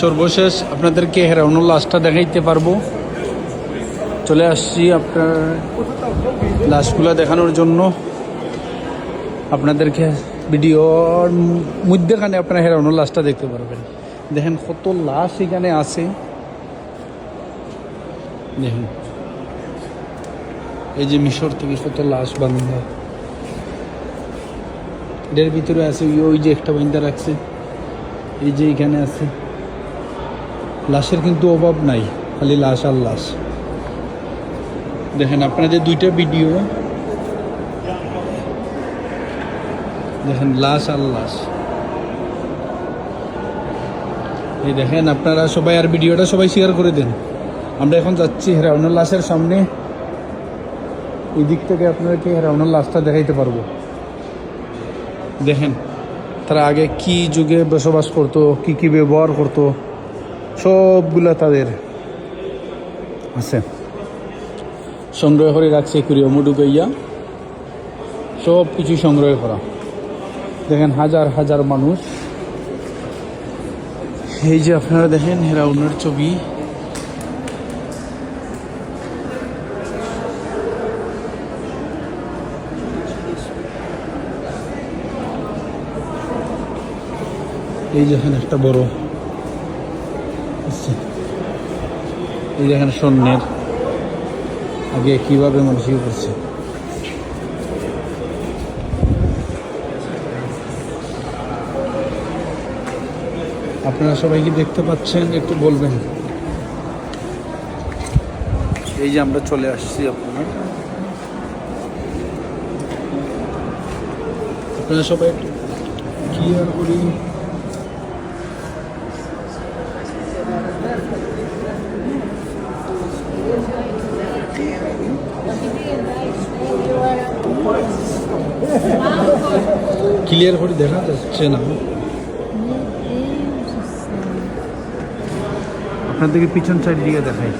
সর্বশেষ আপনাদেরকে হেরাউনুল লাশটা দেখাইতে পারবো। চলে আসছি আপনার লাশগুলো দেখানোর জন্য। আপনাদেরকে ভিডিওর মধ্যেখানে আপনারা হেরাউনুল লাশটা দেখতে পারবেন। দেখেন কত লাশ এখানে আছে, দেখেন এই যে মিশর থেকে কত লাশ বান্ধা, এটার ভিতরে আছে ওই যে একটা বান্ধা রাখছে, এই যে এখানে আছে। লাশের কিন্তু অভাব নাই, খালি লাশ আর লাশ। দেখেন আপনাদের দুইটা ভিডিও দেখেন, লাশ আর লাশ। এই দেখেন আপনারা সবাই, আর ভিডিওটা সবাই শেয়ার করে দেন। আমরা এখন যাচ্ছি হেরাউনুল লাশের সামনে। এই দিক থেকে আপনাদেরকে হেরাউনুল লাশটা দেখাইতে পারবো। দেখেন তারা আগে কি যুগে বসবাস করতো, কি কি ব্যবহার করতো, সবগুলা তাদের আছে, সংগ্রহ করে রাখছে। কুড়িয়ে ঢুকাইয়া সব কিছু সংগ্রহ করা। দেখেন হাজার হাজার মানুষ। এই যে আপনারা দেখেন হেরাউনের ছবি। এই যেখানে একটা বড় এই যেখানে স্বর্ণের আগে কিভাবে মানুষ ইয়ে করছে। আপনারা সবাই কি দেখতে পাচ্ছেন একটু বলবেন। এই যে আমরা চলে আসছি, আপনারা সবাই একটু ক্লিয়ার করি। ক্লিয়ার করে দেখা যাচ্ছে না, আপনাদেরকে পিছন সাইড দিকে দেখাই।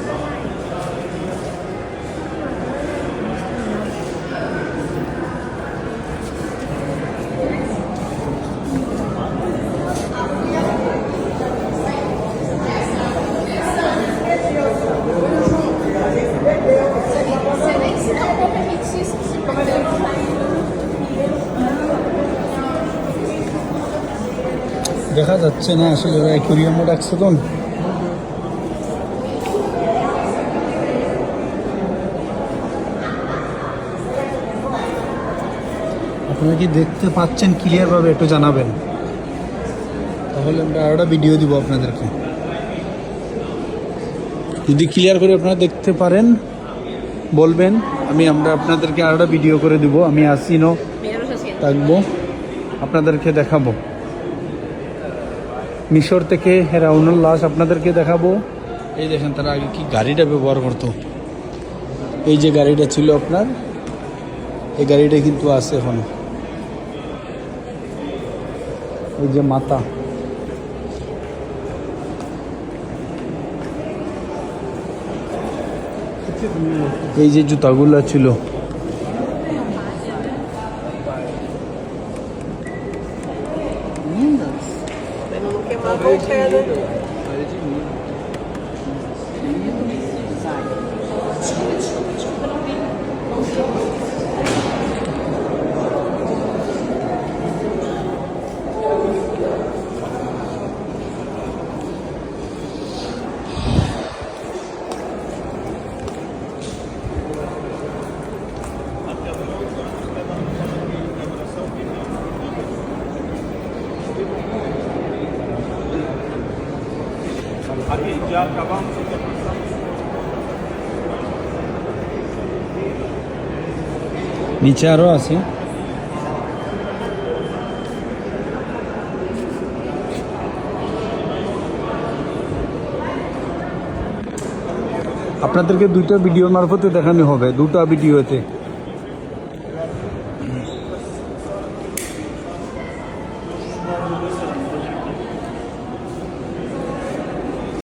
দেখা যাচ্ছে না আসলে, অ্যাকুয়ারিয়ামে রাখছে তো। আপনারা কি দেখতে পাচ্ছেন ক্লিয়ার ভাবে একটু জানাবেন, তাহলে আমরা আরোটা ভিডিও দিব আপনাদেরকে। যদি ক্লিয়ার করে আপনারা দেখতে পারেন বলবেন, আমরা আপনাদেরকে আরোটা ভিডিও করে দিব। আমি আসিনো থাকবো, আপনাদেরকে দেখাবো। মিশর থেকে হেরাউনুল লাশ আপনাদেরকে দেখাবো। এই দেখেন তারা আগে কি গাড়িটা ব্যবহার করতো। এই যে গাড়িটা ছিল আপনার, এই গাড়িটা কিন্তু আছে এখন। এই যে মাথা, এই যে জুতাগুলো ছিল, নিচে আরো আছে। আপনাদেরকে দুইটা ভিডিওর মারফতে দেখানো হবে, দুটো ভিডিওতে।